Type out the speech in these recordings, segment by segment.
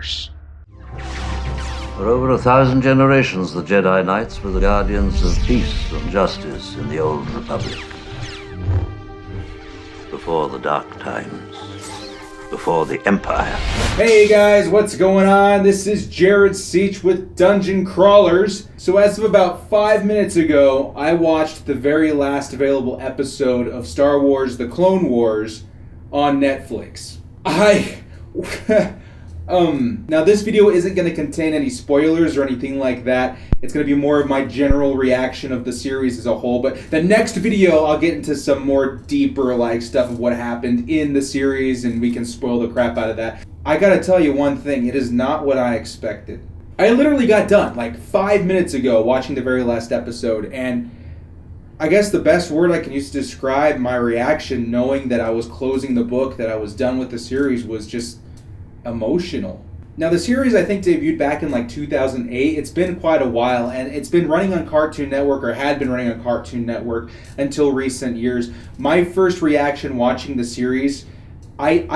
Wars. For over 1,000 generations, the Jedi Knights were the guardians of peace and justice in the Old Republic. Before the Dark Times. Before the Empire. Hey guys, what's going on? This is Jared Seach with Dungeon Crawlers. So as of about 5 minutes ago, I watched the very last available episode of Star Wars: The Clone Wars on Netflix. Now this video isn't going to contain any spoilers or anything like that. It's going to be more of my general reaction of the series as a whole. But the next video, I'll get into some more deeper stuff of what happened in the series, and we can spoil the crap out of that. I got to tell you one thing, it is not what I expected. I literally got done 5 minutes ago watching the very last episode, and I guess the best word I can use to describe my reaction knowing that I was closing the book, that I was done with the series, was just emotional. Now the series I think debuted back in 2008. It's been quite a while, and it's been running on Cartoon Network, or had been running on Cartoon Network until recent years. My first reaction watching the series, I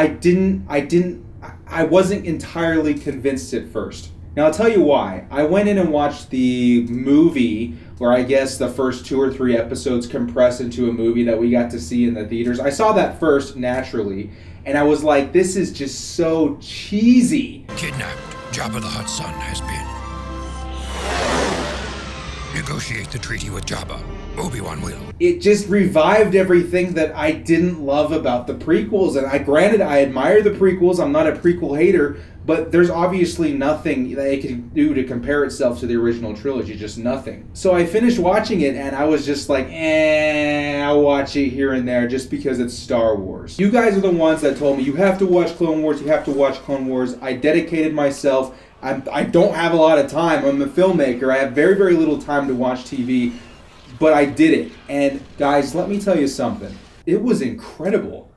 wasn't entirely convinced at first. Now I'll tell you why. I went in and watched the movie, where I guess the first 2 or 3 episodes compress into a movie that we got to see in the theaters. I saw that first, naturally, and I was like, this is just so cheesy. Kidnapped. Jabba the Hutt's son has been. Negotiate the treaty with Jabba. Obi-Wan will. It just revived everything that I didn't love about the prequels. And granted, I admire the prequels. I'm not a prequel hater, but there's obviously nothing that it can do to compare itself to the original trilogy. Just nothing. So I finished watching it, and I was just like, I'll watch it here and there just because it's Star Wars. You guys are the ones that told me, you have to watch Clone Wars, you have to watch Clone Wars. I dedicated myself. I don't have a lot of time. I'm a filmmaker. I have very, very little time to watch TV. But I did it. And guys, let me tell you something. It was incredible.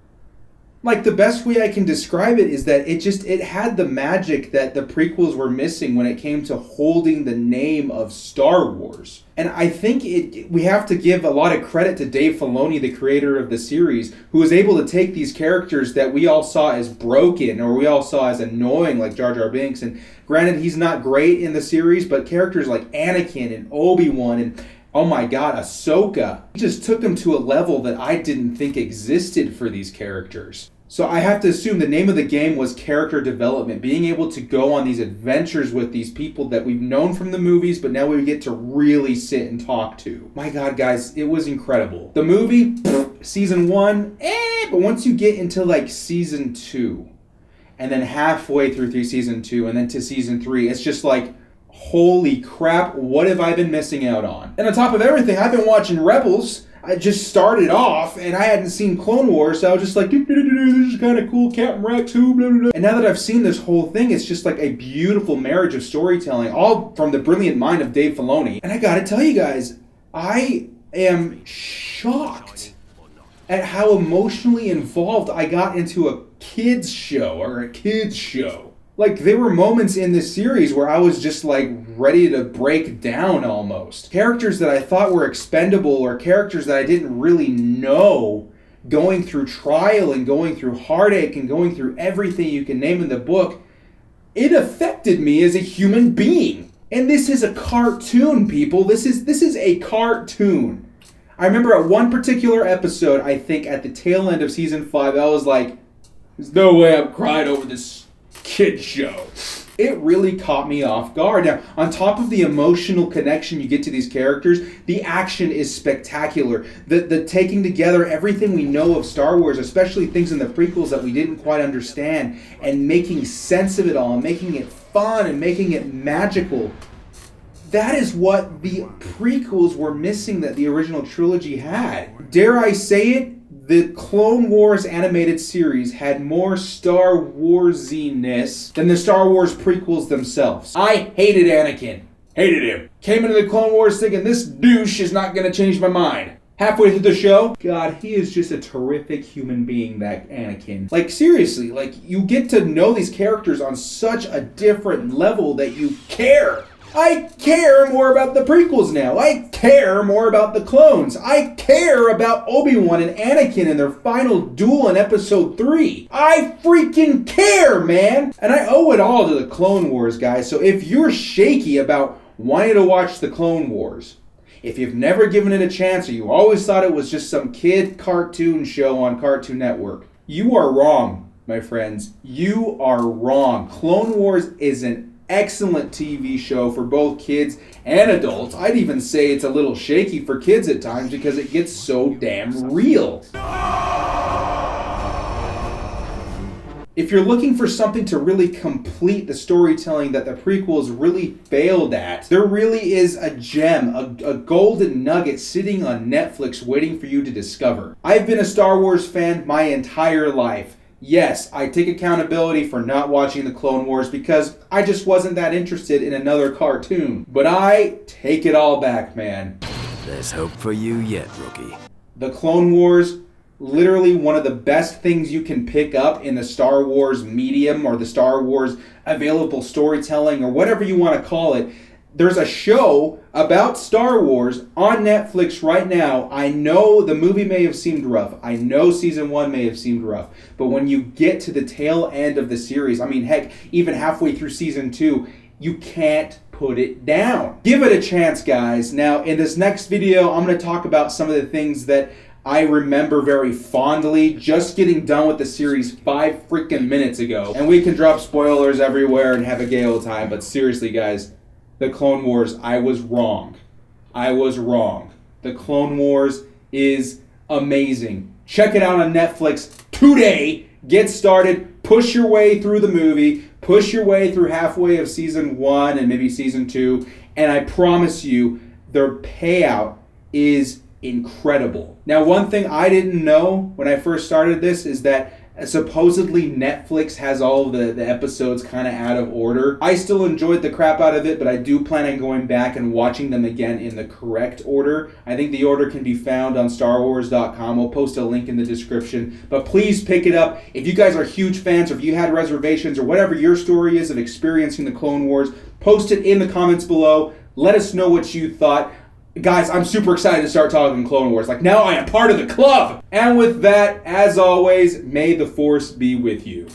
The best way I can describe it is that it had the magic that the prequels were missing when it came to holding the name of Star Wars. And I think we have to give a lot of credit to Dave Filoni, the creator of the series, who was able to take these characters that we all saw as broken, or we all saw as annoying, like Jar Jar Binks. And granted, he's not great in the series, but characters like Anakin and Obi-Wan and, oh my God, Ahsoka. He just took them to a level that I didn't think existed for these characters. So I have to assume the name of the game was character development, being able to go on these adventures with these people that we've known from the movies, but now we get to really sit and talk to. My God, guys, it was incredible. The movie, season 1, but once you get into season 2, and then halfway through season 2, and then to season 3, it's just holy crap, what have I been missing out on? And on top of everything, I've been watching Rebels. I just started off, and I hadn't seen Clone Wars, so I was just like, this is kind of cool, Captain Rex, who, blah, blah, blah. And now that I've seen this whole thing, it's just a beautiful marriage of storytelling, all from the brilliant mind of Dave Filoni. And I gotta tell you guys, I am shocked at how emotionally involved I got into a kids show. There were moments in this series where I was just ready to break down almost. Characters that I thought were expendable, or characters that I didn't really know, going through trial and going through heartache and going through everything you can name in the book. It affected me as a human being. And this is a cartoon, people. This is a cartoon. I remember at one particular episode, I think at the tail end of season 5, I was like, there's no way I'm crying over this kid show. It really caught me off guard. Now, on top of the emotional connection you get to these characters, the action is spectacular. The taking together everything we know of Star Wars, especially things in the prequels that we didn't quite understand, and making sense of it all, and making it fun, and making it magical. That is what the prequels were missing that the original trilogy had. Dare I say it? The Clone Wars animated series had more Star Warsiness than the Star Wars prequels themselves. I hated Anakin. Hated him. Came into the Clone Wars thinking, this douche is not going to change my mind. Halfway through the show, God, he is just a terrific human being, that Anakin. Seriously, you get to know these characters on such a different level that you care. I care more about the prequels now. I care more about the clones. I care about Obi-Wan and Anakin and their final duel in episode 3. I freaking care, man! And I owe it all to the Clone Wars, guys. So if you're shaky about wanting to watch the Clone Wars, if you've never given it a chance or you always thought it was just some kid cartoon show on Cartoon Network, you are wrong, my friends. You are wrong. Clone Wars is an excellent TV show for both kids and adults. I'd even say it's a little shaky for kids at times because it gets so damn real. If you're looking for something to really complete the storytelling that the prequels really failed at, there really is a gem, a golden nugget sitting on Netflix waiting for you to discover. I've been a Star Wars fan my entire life. Yes, I take accountability for not watching the Clone Wars because I just wasn't that interested in another cartoon. But I take it all back, man. There's hope for you yet, rookie. The Clone Wars, literally one of the best things you can pick up in the Star Wars medium or the Star Wars available storytelling or whatever you want to call it. There's a show about Star Wars on Netflix right now. I know the movie may have seemed rough. I know season 1 may have seemed rough. But when you get to the tail end of the series, I mean, heck, even halfway through season 2, you can't put it down. Give it a chance, guys. Now, in this next video, I'm going to talk about some of the things that I remember very fondly just getting done with the series 5 freaking minutes ago. And we can drop spoilers everywhere and have a gay old time. But seriously, guys, the Clone Wars, I was wrong. I was wrong. The Clone Wars is amazing. Check it out on Netflix today. Get started. Push your way through the movie. Push your way through halfway of season 1 and maybe season 2. And I promise you, their payout is incredible. Now, one thing I didn't know when I first started this is that supposedly Netflix has all the episodes kind of out of order. I still enjoyed the crap out of it, but I do plan on going back and watching them again in the correct order. I think the order can be found on StarWars.com. We'll post a link in the description. But please pick it up. If you guys are huge fans or if you had reservations or whatever your story is of experiencing the Clone Wars, post it in the comments below. Let us know what you thought. Guys, I'm super excited to start talking Clone Wars. Like, now I am part of the club! And with that, as always, may the Force be with you.